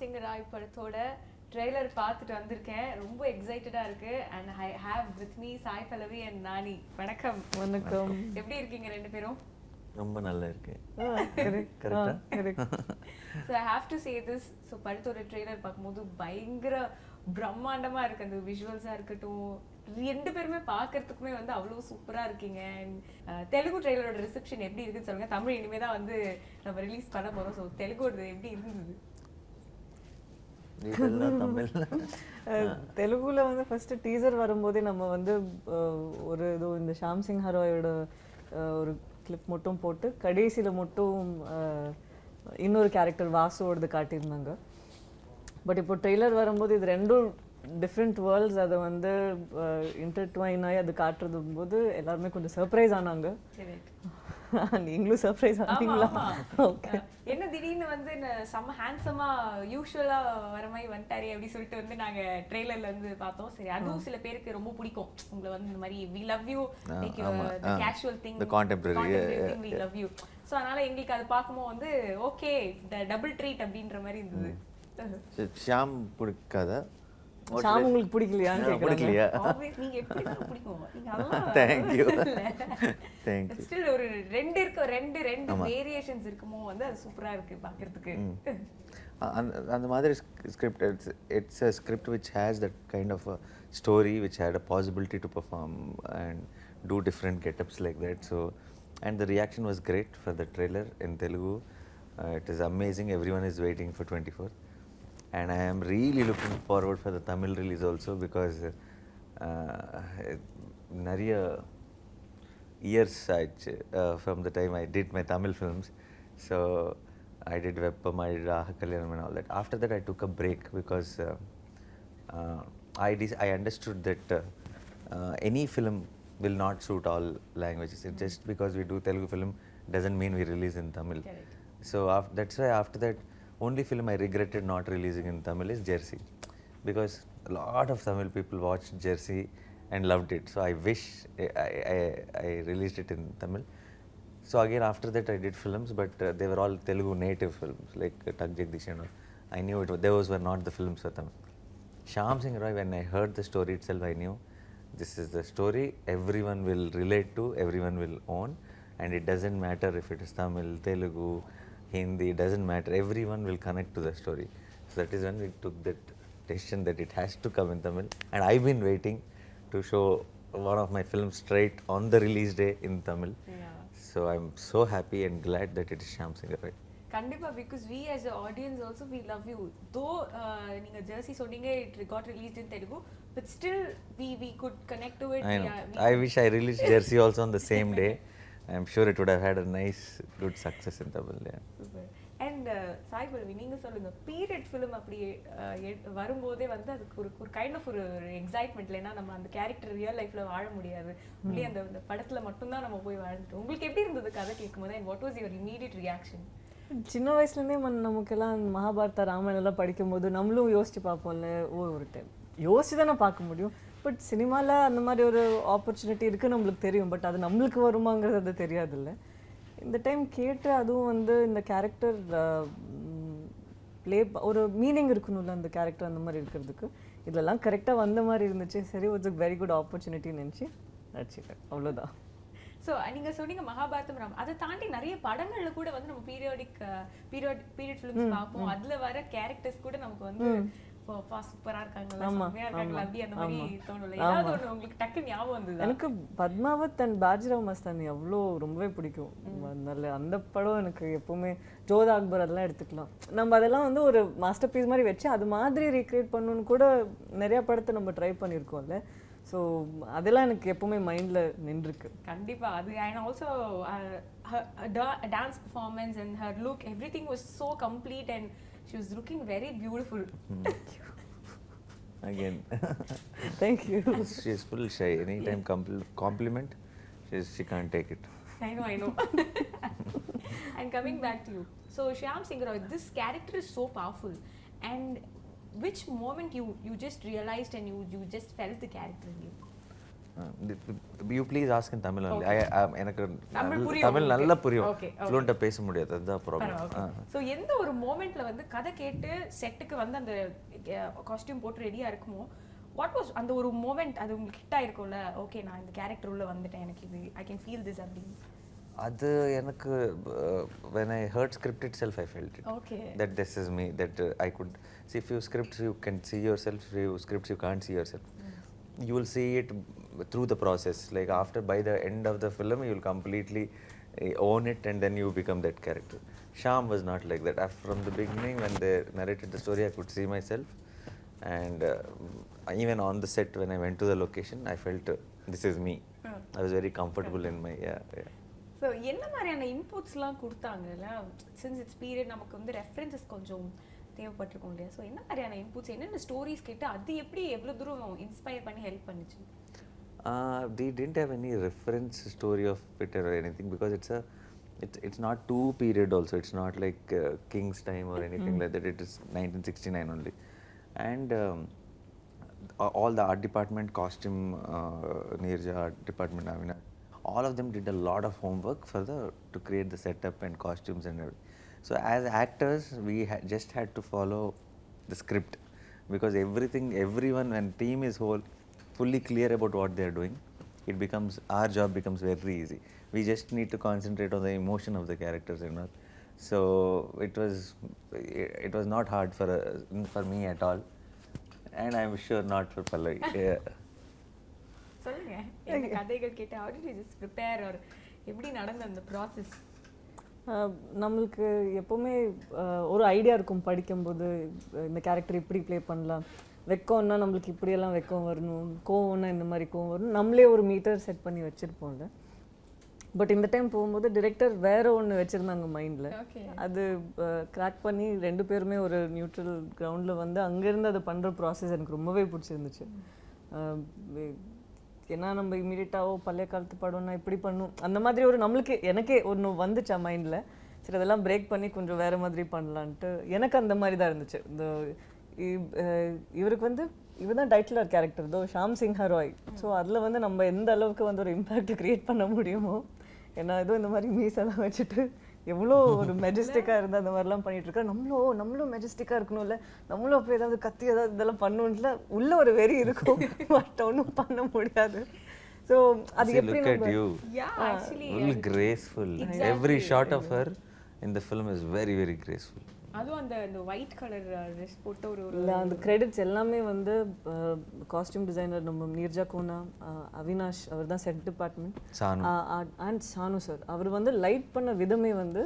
சிங்கராய் படத்தோட ட்ரெய்லர் பார்த்துட்டு வந்திருக்கேன். ரொம்ப எக்ஸைட்டடா இருக்கு. And I have with me Sai Pallavi and Nani. வணக்கம். வணக்கம். எப்படி இருக்கீங்க ரெண்டு பேரும்? ரொம்ப நல்லா இருக்கு. கரெக்ட்டா? So I have to say this. So படத்தோட ட்ரெய்லர் பார்க்கும்போது பயங்கர பிரம்மாண்டமா இருக்கு. அந்த விஷுவல்ஸா இருக்கட்டும், ரெண்டு பேருமே பார்க்கறதுக்குமே வந்து அவ்வளோ சூப்பரா இருக்கீங்க. தெலுங்கு ட்ரெய்லரோட ரிசெப்ஷன் எப்படி இருக்குன்னு சொல்லுங்க. தமிழ் இனிமே தான் வந்து நம்ம ரிலீஸ் பண்ண போறோம். ஸோ தெலுங்கோட எப்படி இருந்தது? தெலுங்குல வந்து ஃபர்ஸ்ட் டீசர் வரும்போதே நம்ம வந்து ஒரு ஏதோ இந்த ஷாம் சிங் ஹரோயோட ஒரு கிளிப் மட்டும் போட்டு கடைசியில் மட்டும் இன்னொரு கேரக்டர் வாசுவோடது காட்டியிருந்தாங்க. பட் இப்போ ட்ரெய்லர் வரும்போது இது ரெண்டும் டிஃப்ரெண்ட் வேர்ல்ட்ஸ், அதை வந்து இன்டர்ட்வைன் ஆகி அது காட்டுறது போது எல்லாருமே கொஞ்சம் சர்ப்ரைஸ் ஆனாங்க. நீங்களும் சர்ப்ரைஸ் ஆனீங்களா? ஓகே. என்ன திடீர்னு வந்து செம்ம ஹேண்ட்ஸமா யூஷுவலா வர மாதிரி வந்துட்டாரு அப்படி சொல்லிட்டு வந்து நாங்க ட்ரெய்லர்ல வந்து பார்த்தோம். சரி, அதுவும் சில பேருக்கு ரொம்ப பிடிக்கும். உங்களை வந்து இந்த மாதிரி we love you like the casual thing, the contemporary thing, we love you. So அதனால எங்களுக்கு அது பார்க்கும்போது வந்து ஓகே டபுள் ட்ரீட் அப்படின்ற மாதிரி இருந்தது. ஷாம் பிடிக்காதா? ஷாம் உங்களுக்கு பிடிக்கலையான்னு பிடிக்கலையா? நீங்க எப்படி பிடிக்கும்? நீங்க அதெல்லாம் thank you thank you. Still ஒரு ரெண்டு இருக்கு, ரெண்டு வேரியேஷன்ஸ் இருக்குமோ வந்து அது சூப்பரா இருக்கு பார்க்கிறதுக்கு. அந்த மாதிரி script, it's a script which has that kind of a story which had a possibility to perform and do different get-ups like that. So and the reaction was great for the trailer in Telugu. It is amazing. Everyone is waiting for 24th. And I am really looking forward for the Tamil release also, because nariya years from the time I did my Tamil films. So I did Veppam, I did Aha Kalyanam and all that. After that I took a break because I understood that any film will not suit all languages. Just because we do Telugu film doesn't mean we release in Tamil. Correct. So that's why after that, only film I regretted not releasing in Tamil is Jersey, because a lot of Tamil people watched Jersey and loved it. So I wish I released it in Tamil. So again after that I did films, but they were all Telugu native films like Tug Jagdish and all. I knew those were not the films for Tamil. Shyam Singh Roy, when I heard the story itself, I knew this is the story everyone will relate to, everyone will own, and it doesn't matter if it is Tamil, Telugu, Hindi, it doesn't matter, everyone will connect to the story. So that is when we took that decision that it has to come in Tamil, and I've been waiting to show one of my films straight on the release day in Tamil. Yeah. So I'm so happy and glad that it is Shyam Singh Roy. கண்டிப்பா, because we as an audience also we love you. Though நீங்க Jersey சொன்னீங்க it got released in Telugu, but still we could connect to it. I know. I wish I released Jersey also on the same day. I'm sure it would have had a nice, good success in Tamil. Yeah. Super. And Sai Pallavi, நீங்க சொல்லுங்க, period film அப்படி வரும்போதே வந்து அதுக்கு ஒரு kind of ஒரு excitement. ஏன்னா நம்ம அந்த கேரக்டர் ரியல் லைஃப்ல வாழ முடியாது, உள்ளே அந்த படத்துல மட்டும்தான் நம்ம போய் வாழ்ந்துட்டோம். உங்களுக்கு எப்படி இருந்தது கதை கேட்கும்போது? And what was your immediate reaction? சின்ன வயசுலேருந்தே நமக்கெல்லாம் மகாபாரதா ராமாயணம் எல்லாம் படிக்கும்போது நம்மளும் யோசிச்சு பார்ப்போம்ல, ஒரு டைம் யோசிச்சு தானே பார்க்க முடியும். பட் சினிமாவில் அந்த மாதிரி ஒரு ஆப்பர்ச்சுனிட்டி இருக்குது நம்மளுக்கு தெரியும், பட் அது நம்மளுக்கு வருமாங்கிறது அது தெரியாதுல்ல. இந்த டைம் கேட்டு அதுவும் வந்து இந்த கேரக்டர் ஒரு மீனிங் இருக்கணும்ல அந்த கேரக்டர் அந்த மாதிரி இருக்கிறதுக்கு, இதெல்லாம் கரெக்டாக வந்த மாதிரி இருந்துச்சு. சரி, வாட்ஸ் வெரி குட் ஆப்பர்ச்சுனிட்டின்னு நினச்சி நடிச்சிட்டேன், அவ்வளோதான். ஸோ நீங்கள் சொன்னீங்க மகாபாரதம் ராம், அதை தாண்டி நிறைய படங்களில் கூட வந்து நம்ம பீரியட் ஃபிலிம்ஸ் பார்ப்போம். அதில் வர கேரக்டர்ஸ் கூட நமக்கு வந்து சூப்பரா இருக்காங்களா, செம்மையா இருக்காங்களா, அப்படி அந்த மாதிரி தோணும்ல. ஏதாவது ஒன்று உங்களுக்கு டக்கு ஞாபகம் வந்தது? எனக்கு பத்மாவத் அண்ட் பாஜிராவ் மஸ்தானி அவ்வளோ ரொம்பவே பிடிக்கும். நல்ல அந்த படம் எனக்கு எப்பவுமே, ஜோதா அக்பர் அதெல்லாம் எடுத்துக்கலாம், நம்ம அதெல்லாம் வந்து ஒரு மாஸ்டர் பீஸ் மாதிரி வச்சு அது மாதிரி ரீக்ரியேட் பண்ணணும்னு கூட நிறைய படத்தை நம்ம ட்ரை பண்ணியிருக்கோம்ல. ஸோ அதெல்லாம் எனக்கு எப்பவுமே மைண்டில் நின்றுருக்கு. கண்டிப்பா. அது and also dance performance and her look, every thing was so complete and she was looking very beautiful. Again. Thank you. She is full shy. Anytime compliment, she can't take it. I know. And coming back to you, so Shyam Singh Roy, this character is so powerful. And which moment you just realized and you just felt the character in you? You please ask in Tamil only. எனக்கு தமிழ் புரியும் தமிழ் உங்களுக்கு. நல்லா புரியும், Okay, ஃப்ளூயண்ட்டாக பேச முடியாது, அதுதான் problem. So எந்த ஒரு மோமெண்ட்ல வந்து கதை கேட்டு செட்டுக்கு வந்து அந்த காஸ்டியூம் போட்டு ரெடியா இருக்குமோ, வாட் வாஸ் அந்த ஒரு மோமெண்ட், அது உங்களுக்கு ஹிட் ஆயிருக்கும்ல, ஓகே நான் இந்த கேரக்டர் உள்ள வந்துட்டேன், எனக்கு இது ஐ கேன் ஃபீல் திஸ் அப்படின்னு? அது எனக்கு when I heard script itself I felt it. Okay. That this is me, that I could see few scripts you can see yourself, few scripts you can't see yourself. You will see it through the process, like after by the end of the film you will completely own it and then you become that character. Shyam was not like that. From the beginning when they narrated the story I could see myself, and even on the set when I went to the location I felt this is me. I was very comfortable in my yeah. So என்ன மாதிரியான இன்புட்ஸ்லாம் கொடுத்தாங்கல்ல, since it's period நமக்கு வந்து references கொஞ்சம் தேவைப்பட்டிருக்கும் இல்லையா? So என்ன மாதிரியான inputs, என்னென்ன stories கேட்டு அது எப்படி எவ்வளோ தூரம் இன்ஸ்பயர் பண்ணி ஹெல்ப் பண்ணுச்சு? They didn't have any reference story of it or anything because it's not too period also. It's not like King's time or anything like that. It is 1969 only. And all the art department, costume, Neerja art department, Avina, all of them did a lot of homework to create the setup and costumes and everything. So as actors, we just had to follow the script because everyone, when team is fully clear about what they are doing, our job becomes very easy. We just need to concentrate on the emotion of the characters and all. So it was not hard for me at all, and I'm sure not for Pallavi. Yeah. சொல்லுங்க, இந்த கதைகள் கேட்டு how did you just prepare or எப்படி நடந்த அந்த process? நம்மளுக்கு எப்போவுமே ஒரு ஐடியா இருக்கும் படிக்கும்போது, இந்த கேரக்டர் இப்படி ப்ளே பண்ணலாம், வெக்கம்னா நம்மளுக்கு இப்படியெல்லாம் வெக்கம் வரணும், கோவம்னா இந்த மாதிரி கோவம் வரணும், நம்மளே ஒரு மீட்டர் செட் பண்ணி வச்சுருப்போம்ல. பட் இந்த டைம் போகும்போது டிரெக்டர் வேற ஒன்று வச்சுருந்தாங்க மைண்டில். அது கிராக் பண்ணி 2 பேருமே ஒரு நியூட்ரல் கிரவுண்டில் வந்து அங்கேருந்து அதை பண்ணுற ப்ராசஸ் எனக்கு ரொம்பவே பிடிச்சிருந்துச்சு. ஏன்னா நம்ம இமீடியட்டாவோ பழைய காலத்து படம்னா இப்படி பண்ணும் அந்த மாதிரி ஒரு எனக்கே ஒன்று வந்துச்சா மைண்டில். சரி அதெல்லாம் பிரேக் பண்ணி கொஞ்சம் வேறு மாதிரி பண்ணலான்ட்டு எனக்கு அந்த மாதிரி தான் இருந்துச்சு. இந்த இவருக்கு வந்து இவர் தான் டைட்டிலர் கேரக்டர் தோ ஷாம் சிங் ஹரோய். ஸோ அதில் வந்து நம்ம எந்த அளவுக்கு வந்து ஒரு இம்பேக்ட் க்ரியேட் பண்ண முடியுமோ, ஏன்னா ஏதோ இந்த மாதிரி மீசெல்லாம் வச்சுட்டு எவ்வளோ ஒரு மெஜஸ்டிக்காக இருந்து அந்த மாதிரிலாம் பண்ணிட்டு இருக்கா, நம்மளும் மெஜஸ்டிக்காக இருக்கணும்ல, நம்மளும் அப்போ ஏதாவது கத்தி ஏதாவது இதெல்லாம் பண்ணணும்ல உள்ள ஒரு வெறி இருக்கும், பட் ஒன்றும் பண்ண முடியாது. ஸோ அது எப்படி graceful. Every shot of her in the film is very very graceful. அதுவும் அந்த ஒயிட் கலர் ட்ரெஸ் போட்டு ஒரு இல்லை அந்த கிரெடிட்ஸ் எல்லாமே வந்து காஸ்டியூம் டிசைனர் நம்ம நீர்ஜா கோனா, அவினாஷ் அவர் தான் set department, and Sanu sir. அவர் வந்து லைட் பண்ண விதமே வந்து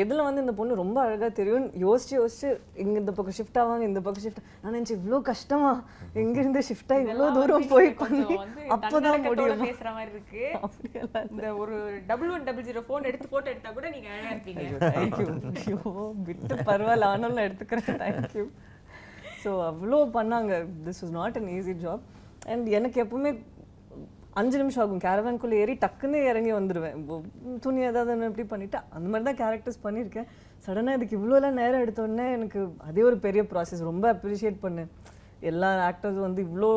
எதில் வந்து இந்த பொண்ணு ரொம்ப அழகாக தெரியும் யோசிச்சு இங்கே இந்த பக்கம் ஷிஃப்ட் ஆவாங்க, இந்த பக்கம் ஷிஃப்ட். நான் நினச்சி இவ்வளோ கஷ்டமா இங்கேருந்து ஷிஃப்டாக இவ்வளோ தூரம் போய் பண்ணி அப்போதான் முடியும் பேசுகிற மாதிரி இருக்கு. இந்த ஒரு 1100 ஃபோன் எடுத்து ஃபோட்டோ எடுத்தால் கூட நீங்கள் அழகாக இருப்பீங்க. தேங்க்யூ. ஐயோ விட்டு பரவாயில்ல, ஆனாலும் நான் எடுத்துக்கிறேன். தேங்க்யூ. ஸோ அவ்வளோ பண்ணாங்க. This was not an easy job. And எனக்கு எப்பவுமே 5 நிமிஷம் ஆகும் கேரவான்குள்ளே ஏறி டக்குன்னு இறங்கி வந்துடுவேன். துணி ஏதாவது எப்படி பண்ணிவிட்டு அந்த மாதிரி தான் கேரக்டர்ஸ் பண்ணியிருக்கேன். சடனாக இதுக்கு இவ்வளோலாம் நேரம் எடுத்தோடனே எனக்கு அதே ஒரு பெரிய ப்ராசஸ். ரொம்ப அப்ரிஷியேட் பண்ணேன். எல்லா ஆக்டர்ஸும் வந்து இவ்வளோ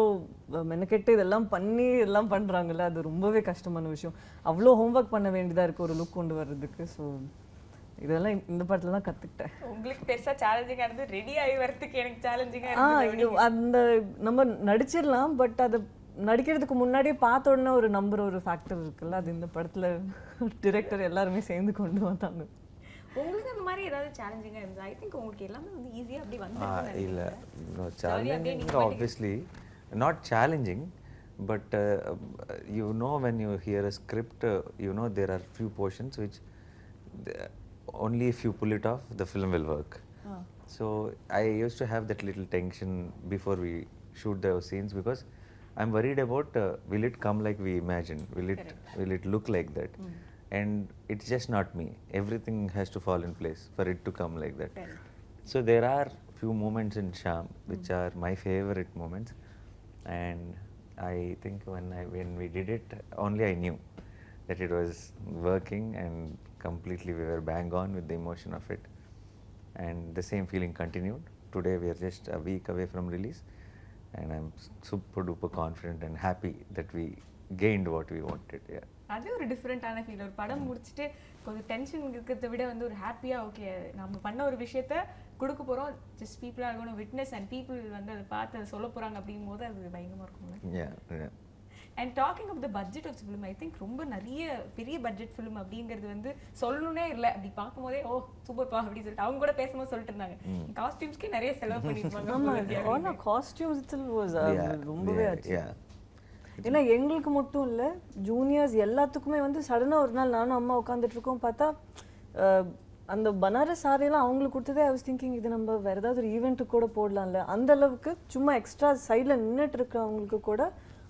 மெனக்கெட்டு இதெல்லாம் பண்ணி எல்லாம் பண்ணுறாங்கல்ல, அது ரொம்பவே கஷ்டமான விஷயம். அவ்வளோ ஹோம்ஒர்க் பண்ண வேண்டியதாக இருக்குது ஒரு லுக் கொண்டு வர்றதுக்கு. ஸோ இதெல்லாம் இந்த படத்தில் தான் கற்றுக்கிட்டேன். உங்களுக்கு பெருசாக சேலஞ்சிங்காக இருந்து ரெடி ஆகி வரதுக்கு எனக்கு சேலஞ்சிங்காக அந்த நம்ம நடிச்சிடலாம், பட் அது நடிக்கிறதுக்கு முன்னாடியே பார்த்த உடனே ஒரு நம்பர் ஒரு ஃபேக்டர் இருக்குல்ல, அது இந்த படத்தில் டிரெக்டர் எல்லாருமே சேர்ந்து கொண்டு வந்தாங்க. உங்களுக்கு அந்த மாதிரி ஏதாவது சேலஞ்சிங்காக இருந்தா? ஐ திங்க் உங்களுக்கு எல்லாமே வந்து ஈஸியாக அப்படி வந்து இல்லை challenging obviously not challenging, but you know when you hear a script you know there are few portions which only if you pull it off the film will work. So I used to have that little tension before we shoot the scenes because I'm worried about will it come like we imagine, will it look like that, and it's just not me. Everything has to fall in place for it to come like that. So there are few moments in Shyam which are my favorite moments, and I think when we did it only I knew that it was working and completely we were bang on with the emotion of it, and the same feeling continued. Today we are just a week away from release and I'm super duper confident and happy that we gained what we wanted. Yeah. அது ஒரு டிஃப்ரெண்டான feel. ஒரு படம் முடிச்சுட்டு கொஞ்சம் tension இருக்கிறத விட வந்து ஒரு ஹாப்பியாக ஓகே நம்ம பண்ண ஒரு விஷயத்த கொடுக்க போகிறோம், just people are gonna witness and people வந்து அதை பார்த்து அதை சொல்ல போகிறாங்க அப்படிங்கும் போது அது பயங்கரமாக இருக்கும்ல. Yeah. And talking of the budget of film, I think ரொம்ப நிறைய பெரிய பட்ஜெட் ஃபிலிம் அப்படிங்கிறது வந்து சொல்லணும்னே இல்லை. அப்படி பார்க்கும்போதே ஓ சூப்பர்ப்பா அப்படின்னு சொல்லிட்டு அவங்க கூட பேசும்போது சொல்லிட்டு இருந்தாங்க காஸ்டியூம்ஸ்க்கே நிறைய செலவு பண்ணிருப்பாங்க. ஆமா காஸ்டியூம்ஸ் இட்செல்ஃப் வாஸ் ரொம்பவே ஆச்சு. Yeah. ஏன்னா எங்களுக்கு மட்டும் இல்லை, ஜூனியர்ஸ் எல்லாத்துக்குமே வந்து சடனாக ஒரு நாள் நானும் அம்மா உட்காந்துட்டு இருக்கோம், பார்த்தா அந்த பனாரஸ் சாரியெல்லாம் அவங்களுக்கு கொடுத்ததே ஐ வாஸ் திங்கிங் இது நம்ம வேறு ஏதாவது ஒரு ஈவெண்ட்டுக்கு கூட போடலாம்ல, அந்த அளவுக்கு சும்மா எக்ஸ்ட்ரா சைடில் நின்றுட்டு இருக்கிறவங்களுக்கு கூட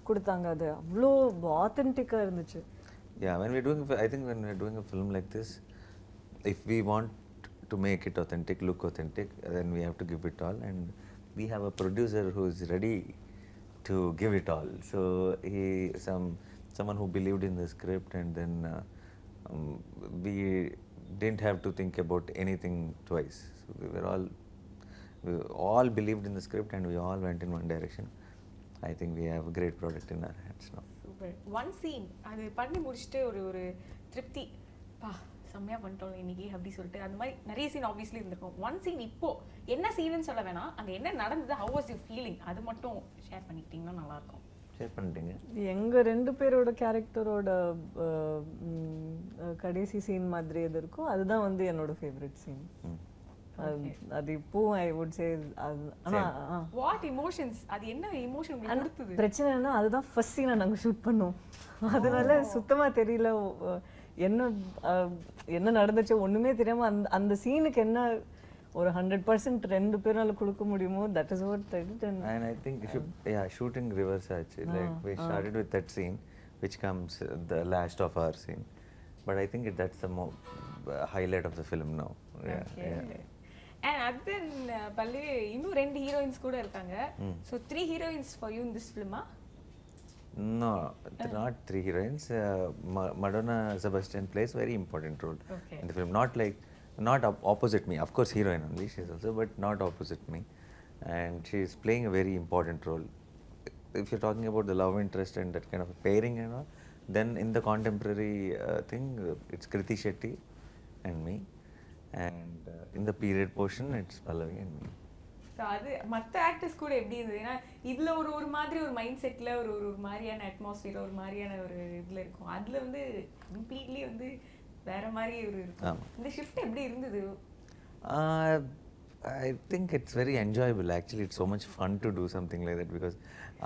கொடுத்தாங்க. அது அவ்வளோ ஆத்தென்டிக்காக இருந்துச்சு. Yeah, I think when we're doing a film like this, if we want to make it authentic, look authentic, then we have to give it all, and we have a producer who is ready to give it all. So someone who believed in the script, and then we didn't have to think about anything twice. So we all believed in the script, and we all went in one direction. I think we have a great product in our hands now. Super. One scene அது பண்ணி முடிச்சுட்டு ஒரு திருப்தி, பா செம்மையாக பண்ணிட்டோம் இன்னைக்கு அப்படி சொல்லிட்டு அந்த மாதிரி நிறைய சீன் ஆப்வியஸ்லி இருந்திருக்கும். ஒன் சீன் இப்போ என்ன சீன்னு சொல்ல வேணாம், அங்கே என்ன நடந்தது, ஹவ் வாஸ் யூ ஃபீலிங், அது மட்டும் ஷேர் பண்ணிக்கிட்டீங்கன்னா நல்லாயிருக்கும். ஷேர் பண்ணிட்டீங்க. எங்கள் 2 பேரோட கேரக்டரோட கடைசி சீன் மாதிரி எது இருக்கோ அதுதான் வந்து என்னோட ஃபேவரட் சீன். அது இப்போ I would say. What emotions, அது என்ன இமோஷன் உங்களுக்கு கொடுத்தது? பிரச்சனை என்னன்னா அதுதான் ஃபர்ஸ்ட் சீனை நாங்கள் ஷூட் பண்ணோம், அதனால சுத்தமாக தெரியல என்ன நடந்துச்சு ஒன்றுமே தெரியாமல் அந்த சீனுக்கு என்ன ஒரு 100% 2 பேரால கொடுக்க முடியுமோ that is what I did. And I think shooting reverse actually, like we started with that scene which comes the last of our scene, but I think that's the highlight of the film now. And then பல்லவி இன்னும் 2 heroines கூட இருக்காங்க. So 3 heroines for you in this film? No, not 3 heroines. Madonna Sebastian plays very important role in the film. Not opposite me. Of course, heroine only she is also, but not opposite me. And she is playing a very important role. If you're talking about the love interest and that kind of pairing and all, then in the contemporary thing, it's Kriti Shetty and me. And in the period portion, it's Pallavi and me. So அது மற்ற actors கூட எப்படி இருந்தது? ஏன்னா இதில் ஒரு மாதிரி ஒரு மைண்ட் செட்டில் ஒரு மாதிரியான அட்மாஸ்பியர், ஒரு மாதிரியான ஒரு இதில் இருக்கும், அதில் வந்து கம்ப்ளீட்லி வந்து வேற மாதிரி ஒரு இருக்கும். இந்த ஷிஃப்ட் எப்படி இருந்தது? I think it's very enjoyable actually. It's so much fun to do something like that, because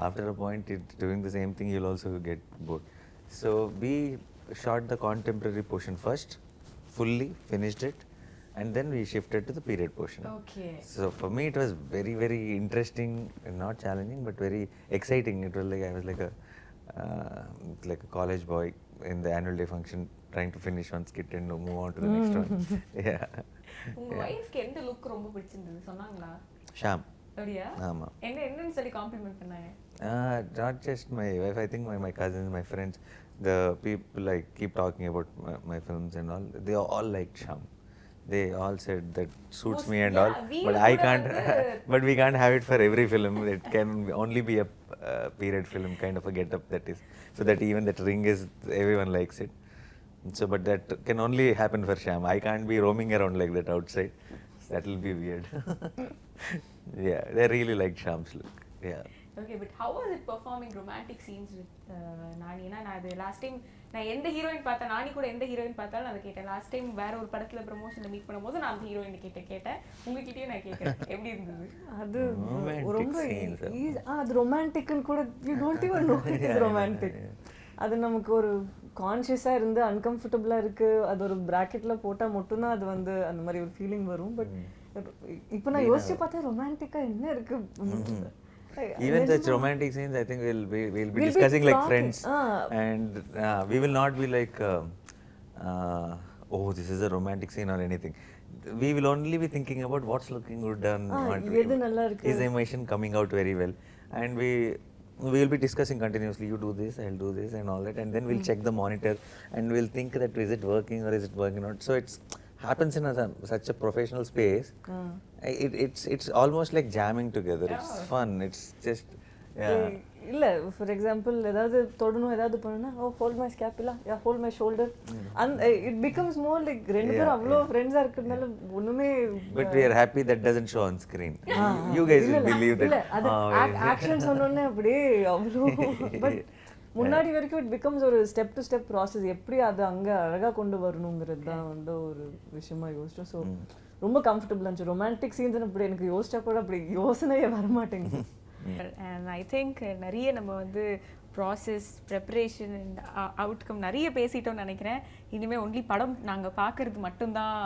after a point doing the same thing you'll also get bored. So we shot the contemporary portion first, fully finished it, and then we shifted to the period portion. Okay. So for me it was very, very interesting, not challenging but very exciting. It was like I was like a college boy in the annual day function trying to finish one skit and move on to the next one. Yeah. உங்க வைஃப்க்கு எந்த look ரொம்ப பிடிச்சிருந்தது சொன்னாங்களா? ஷாம். அப்படியா? ஆமா. என்னன்னு சொல்லி complement பண்ணாங்க? Not just my wife, I think my cousins, my friends, the people like keep talking about my films and all, they all liked Sham. They all said that suits me and all, but I can't. But we can't have it for every film. It can only be a period film kind of a get-up that is, so that even that ring is everyone likes it. So, but that can only happen for Sham. I can't be roaming around like that outside. That will be weird. Yeah, they really liked Sham's look. Yeah. Okay, but how was it performing romantic scenes with Nani? நான் அது last time நான் எந்த heroine பார்த்தா, நானி கூட எந்த heroine பார்த்தாலும் அதை கேட்டேன். லாஸ்ட் டைம் வேற ஒரு படத்துல ப்ரமோஷன்ல மீட் பண்ணும்போது நான் அந்த ஹீரோயின் கேட்டேன். உங்ககிட்டயே நான் கேட்கறேன் எப்படி இருந்தது? அது ரொம்ப அது ரொமான்டிக்னு கூட you don't even know it is romantic. அது நமக்கு ஒரு கான்ஷியஸாக இருந்து அன்கம்ஃபர்டபுளாக இருக்குது, அது ஒரு ப்ராக்கெட்டில் போட்டால் மட்டும்தான் அது வந்து அந்த மாதிரி ஒரு ஃபீலிங் வரும். பட் இப்போ நான் யோசிச்சு பார்த்தா ரொமான்டிக்காக என்ன இருக்குது? Even such romantic scenes, I think we'll be discussing like friends, and we will not be like, oh, this is a romantic scene or anything. We will only be thinking about what's looking good done, is the emotion coming out very well, and we will be discussing continuously. You do this, I'll do this, and all that, and then we'll check the monitor, and we'll think that is it working or is it working not. So it's happens in such a professional space. It's almost like jamming together. It's fun. It's just இல்ல for example ஏதாவது தொடணும் ஏதாவது பண்ணணும்னா oh hold my scapula yeah hold my shoulder அந்த it becomes more like ரெண்டு பேரும் அவ்வளோ ஃப்ரெண்ட்ஸாக இருக்கிறதுனால ஒண்ணுமே But we are happy that doesn't show on screen. You guys will believe இல்ல that. அது ஆக்ஷன் சொன்னோடனே அப்படியே அவ்வளோ பட் முன்னாடி வரைக்கும் இட் பிகம்ஸ் ஒரு ஸ்டெப் டு ஸ்டெப் ப்ராசஸ் எப்படி அதை அங்க அழகா கொண்டு வரணுங்கிறது தான் வந்து ஒரு விஷயமா யோசிச்சோம் ஸோ ரொம்ப கம்ஃபர்டபுள் இருந்துச்சு ரொமான்டிக் சீன்ஸ் அப்படி எனக்கு யோசிச்சா கூட அப்படி யோசனையே வரமாட்டேங்குது அண்ட் ஐ திங்க் நிறைய நம்ம வந்து ப்ராசஸ் ப்ரெப்பரேஷன் அண்ட் அவுட்கம் நிறைய பேசிட்டோம்னு நினைக்கிறேன். இனிமேல் ஒன்லி படம் நாங்கள் பார்க்கறது மட்டும்தான்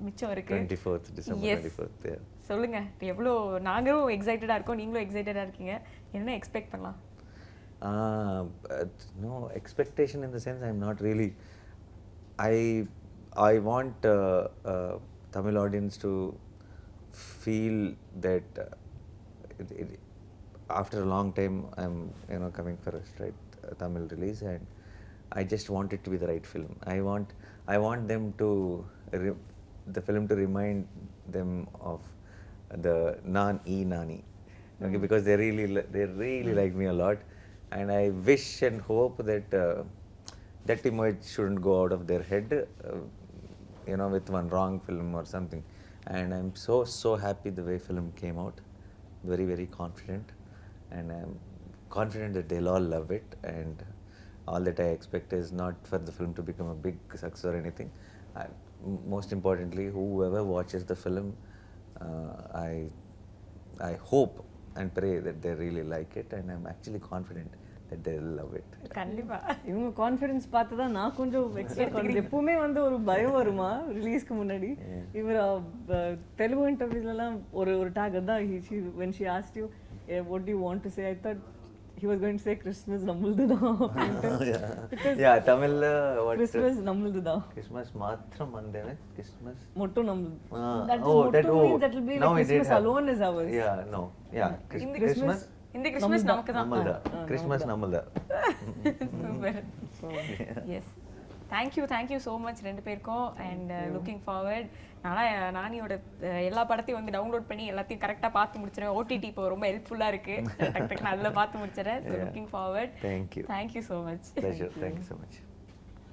மிச்சம் இருக்கு. 24th December 24th. Yeah. சொல்லுங்க எவ்வளோ நாங்களும் எக்ஸைட்டடாக இருக்கோம், நீங்களும் எக்ஸைட்டடாக இருக்கீங்க, என்ன எக்ஸ்பெக்ட் பண்ணலாம்? No expectation in the sense I'm not really. I want Tamil audience to feel that after a long time I'm coming for a straight Tamil release, and I just want it to be the right film. I want them to the film to remind them of the Nani, okay, because they really like me a lot, and I wish and hope that that image shouldn't go out of their head with one wrong film or something. And I'm so happy the way film came out, very very confident, and I'm confident that they'll all love it, and all that I expect is not for the film to become a big success or anything. Most importantly, whoever watches the film, I hope and pray that they really like it, and I'm actually confident that they'll love it. கண்டிப்பா இவங்க confidence பார்த்து தான் நான் கொஞ்சம் expect பண்ணது. எப்பவுமே வந்து ஒரு பயம் வருமா ரிலீஸ்க்கு முன்னாடி. இவர் தெலுங்கு இன்டர்வியூலலாம் ஒரு டாக் தான் when she asked you what do you want to say, I thought he was going to say Christmas நம்மளுது தான். Yeah, Tamil what Christmas நம்மளுது தான். Christmas மாத்திரம் வந்தேனே, Christmas மட்டும் நம்மளுது. that will be like Christmas alone is ours. Yeah, no, yeah, Christmas இந்த Christmas நமக்கு தான். நம்மளதா, கிறிஸ்மஸ் நம்மளதா. Super. Yes, thank you so much ரெண்டு பேருக்கும். And looking forward. நானியோட எல்லா படத்தையும் வந்து டவுன்லோட் பண்ணி எல்லாத்தையும் கரெக்டாக பார்த்து முடிச்சிடுறேன். ஓடிடி இப்போ ரொம்ப ஹெல்ப்ஃபுல்லாக இருக்கு, டக்கு டக்குன்னு அதில் பார்த்து முடிச்சிடுறேன். So looking forward. Thank you so much. Pleasure. Thank you so much.